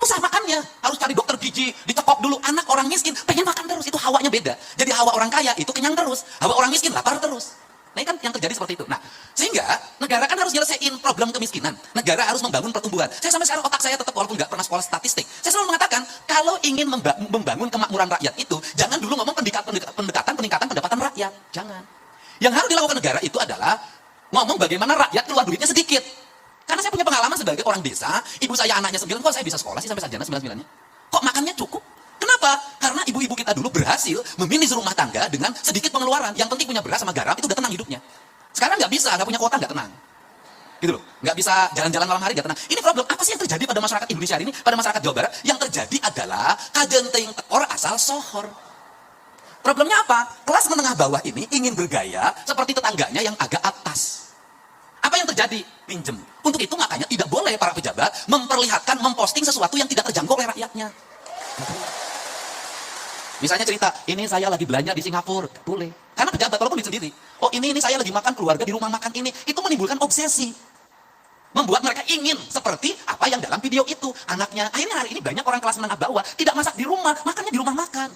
Susah makannya, harus cari dokter gizi, dicekok dulu. Anak orang miskin pengen makan terus, itu hawanya beda. Jadi hawa orang kaya itu kenyang terus, hawa orang miskin lapar terus. Nah ini kan yang terjadi seperti itu. Nah sehingga negara kan harus nyelesain problem kemiskinan. Negara harus membangun pertumbuhan. Saya sampai sekarang otak saya tetap walaupun nggak pernah sekolah statistik. Saya selalu mengatakan kalau ingin membangun kemakmuran rakyat itu jangan dulu ngomong pendekatan peningkatan pendapatan rakyat. Jangan. Yang harus dilakukan negara itu adalah ngomong bagaimana rakyat keluar duitnya sedikit. Karena saya punya pengalaman sebagai orang desa, ibu saya anaknya 9, kok saya bisa sekolah sih sampai sarjana 9-9-nya? Kok makannya cukup? Kenapa? Karena ibu-ibu kita dulu berhasil memanage rumah tangga dengan sedikit pengeluaran. Yang penting punya beras sama garam, itu udah tenang hidupnya. Sekarang nggak bisa, nggak punya kuota nggak tenang. Gitu loh, nggak bisa jalan-jalan malam hari nggak tenang. Ini problem apa sih yang terjadi pada masyarakat Indonesia hari ini, pada masyarakat Jawa Barat? Yang terjadi adalah kagenting tekor asal sohor. Problemnya apa? Kelas menengah bawah ini ingin bergaya seperti tetangganya yang agak atas. Apa yang terjadi? Pinjem. Untuk itu makanya tidak boleh para pejabat memperlihatkan, memposting sesuatu yang tidak terjangkau oleh rakyatnya. Misalnya cerita, ini saya lagi belanja di Singapura. Boleh. Karena pejabat walaupun sendiri. Oh ini saya lagi makan keluarga di rumah makan ini. Itu menimbulkan obsesi. Membuat mereka ingin seperti apa yang dalam video itu. Anaknya, akhirnya hari ini banyak orang kelas menengah bawah tidak masak di rumah, makannya di rumah makan.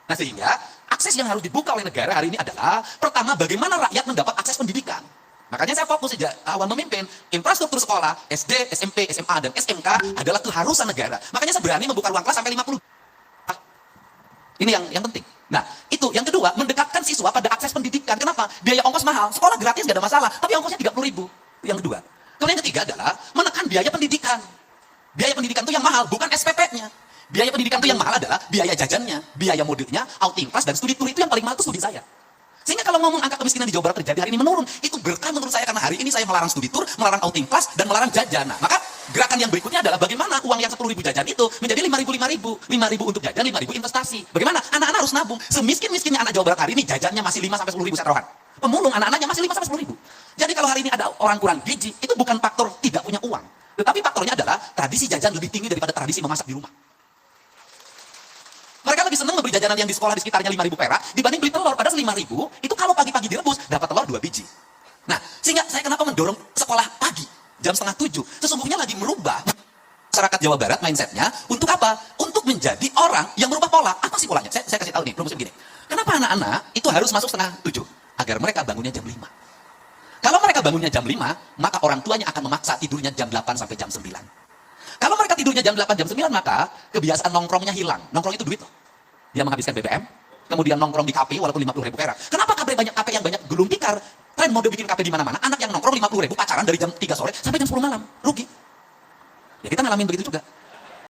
Nah sehingga akses yang harus dibuka oleh negara hari ini adalah pertama bagaimana rakyat mendapat akses pendidikan. Makanya saya fokus sejak awal memimpin infrastruktur sekolah, SD, SMP, SMA, dan SMK adalah keharusan negara. Makanya saya berani membuka ruang kelas sampai 50. Ini yang penting. Nah, itu. Yang kedua, mendekatkan siswa pada akses pendidikan. Kenapa? Biaya ongkos mahal. Sekolah gratis gak ada masalah, tapi ongkosnya 30.000. Yang kedua. Kemudian yang ketiga adalah menekan biaya pendidikan. Biaya pendidikan itu yang mahal, bukan SPP-nya. Biaya pendidikan itu yang mahal adalah biaya jajannya, biaya modulnya, outing class, dan studi tour. Itu yang paling mahal itu studi saya. Sehingga kalau ngomong angka kemiskinan di Jawa Barat terjadi hari ini menurun, itu berkah menurut saya karena hari ini saya melarang studi tour, melarang outing class, dan melarang jajan. Nah, maka gerakan yang berikutnya adalah bagaimana uang yang 10.000 jajan itu menjadi 5.000 untuk jajan, 5.000 investasi. Bagaimana? Anak-anak harus nabung. Semiskin-miskinnya anak Jawa Barat hari ini jajannya masih 5-10.000 setoran. Pemulung anak-anaknya masih 5-10.000. Jadi kalau hari ini ada orang kurang gizi, itu bukan faktor tidak punya uang. Tetapi faktornya adalah tradisi jajan lebih tinggi daripada tradisi memasak di rumah. Mereka lebih senang membeli jajanan yang di sekolah di sekitarnya 5.000 perak dibanding beli telur. Padahal 5.000 itu kalau pagi-pagi direbus dapat telur 2 biji. Nah, sehingga saya kenapa mendorong sekolah pagi jam 6:30. Sesungguhnya lagi merubah masyarakat Jawa Barat mindsetnya untuk apa? Untuk menjadi orang yang merubah pola. Apa sih polanya? Saya kasih tahu nih, rumusnya begini. Kenapa anak-anak itu harus masuk 6:30? Agar mereka bangunnya jam 5. Kalau mereka bangunnya jam 5, maka orang tuanya akan memaksa tidurnya jam 8 sampai jam 9. Kalau mereka tidurnya jam 8, jam 9, maka kebiasaan nongkrongnya hilang. Nongkrong itu duit loh. Dia menghabiskan BBM, kemudian nongkrong di kafe walaupun 50.000 perak. Kenapa kafe yang banyak gulung tikar? Tren mode bikin kafe di mana-mana. Anak yang nongkrong 50.000 pacaran dari jam 3 sore sampai jam 10 malam. Rugi. Ya kita ngalamin begitu juga.